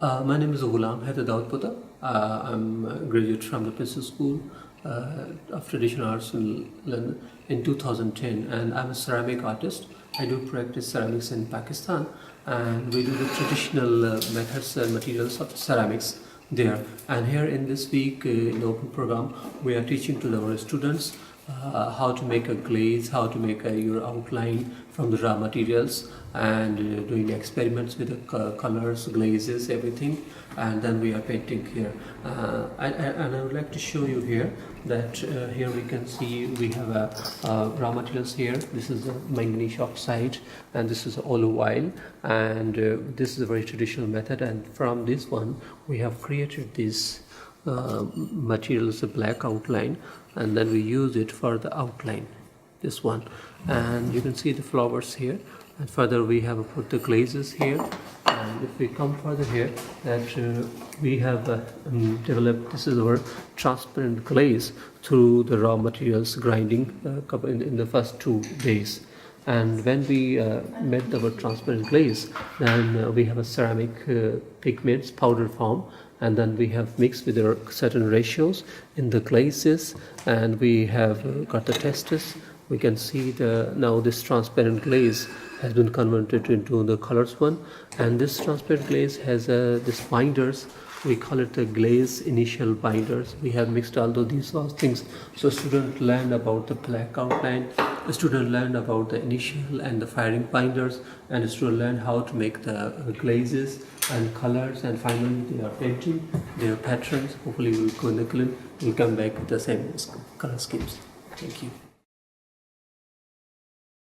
My name is Ghulam Hyder Daudpota. I'm a graduate from the Princess School of Traditional Arts in London in 2010, and I'm a ceramic artist. I do practice ceramics in Pakistan, and we do the traditional methods and materials of ceramics there. And here in this week in the open program, we are teaching to our students how to make a glaze, how to make your outline from the raw materials, and doing experiments with the colors, glazes, everything. And then we are painting here. And I would like to show you here that here we can see we have raw materials here. This is the manganese oxide, and this is olive oil, and this is a very traditional method. And from this one we have created this materials, a black outline, and then we use it for the outline, this one. And you can see the flowers here, and further we have put the glazes here. And if we come further here, that we have developed, this is our transparent glaze through the raw materials grinding in the first 2 days. And when we made our transparent glaze, then we have a ceramic pigments powder form, and then we have mixed with our certain ratios in the glazes, and we have got the testers. We can see now this transparent glaze has been converted into the colors one, and this transparent glaze has this binders. We call it the glaze initial binders. We have mixed all of these things, so students learn about the black outline, the student learn about the initial and the firing binders, and the student learn how to make the glazes and colors, and finally they are painting their patterns. Hopefully we'll go in the clip, we'll come back with the same color schemes. Thank you.